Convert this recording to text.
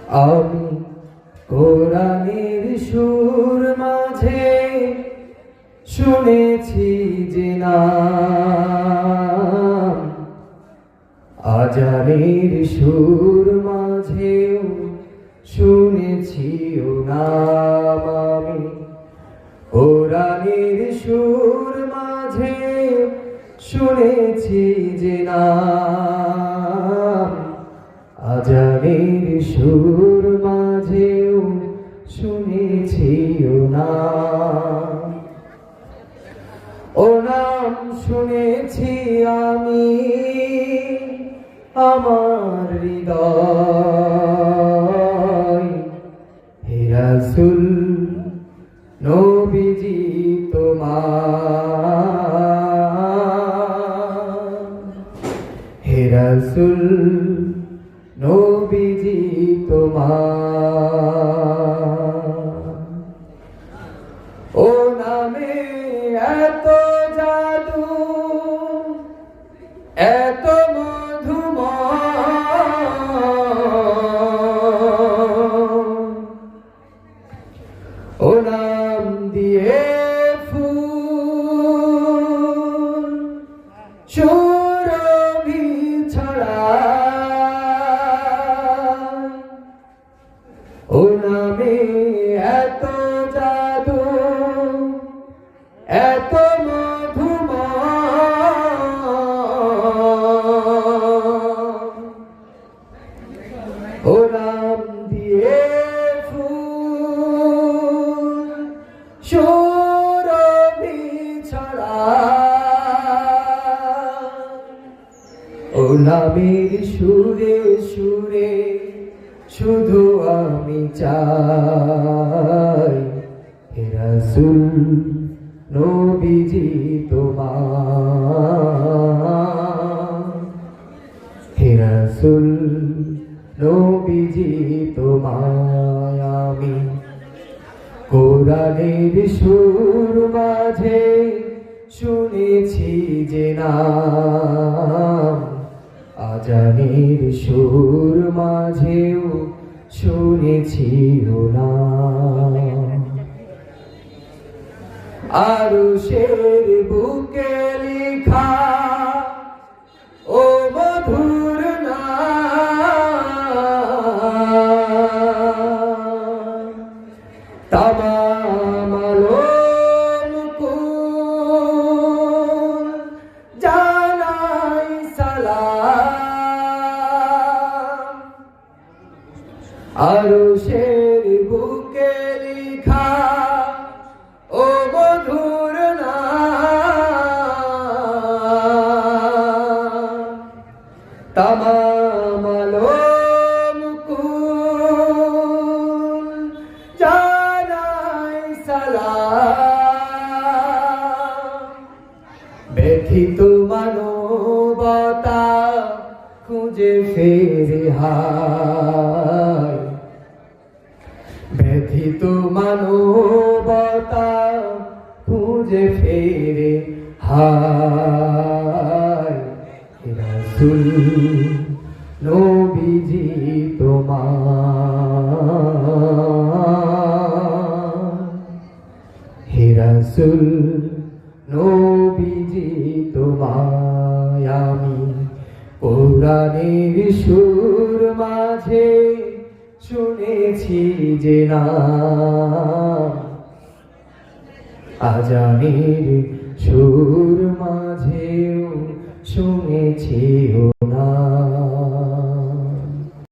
আমি কোরআনের সুর মাঝে শুনেছি যে নাম, আজানের সুর মাঝেও শুনেছি ও নাম। আমি কোরআনের সুর মাঝে শুনেছি যে নাম, আজানের সুর মাঝেও শুনেছি ও নাম। ও নাম শুনেছি আমি আমার হৃদয়, হে রাসূল নবীজি তোমার, হে রাসূল নবীজি তোমার। ও নামে এত জাদু, এত মধুময়, ও নাম দিয়ে ফুল সুরভি ছড়ায়, ও নামে এত জাদু, এত মধুময়, ও নাম দিয়ে ফুল সুরভি ছড়ায়, ও নামের সুরে সুরে শুধু আমি চাই, হে রাসূল নবীজি তোমার, হে রাসূল নবীজি তোমায়। আমি কোরআনের সুর মাঝে শুনেছি যে নাম, আজানের সুর মাঝেও শুনেছি ও নাম। আরশের বুকে লেখা ও মধুর নাম, তামাম আলম কুল জানাই সালাম। আরশের বুকে লেখা ও মধুর নাম, তামাম আলম কুল জানাই সালাম। ব্যথিত মানবতা খুঁজে ফেরে হায়, ব্যথিত মানবতা খুঁজে ফেরে হায়, হে রাসূল নবীজি তোমার, হে রাসূল নবীজি তোমায়। আমি কোরআনের সুর মাঝে শুনেছি যে নাম, আজানের সুর মাঝেও শুনেছি ও নাম।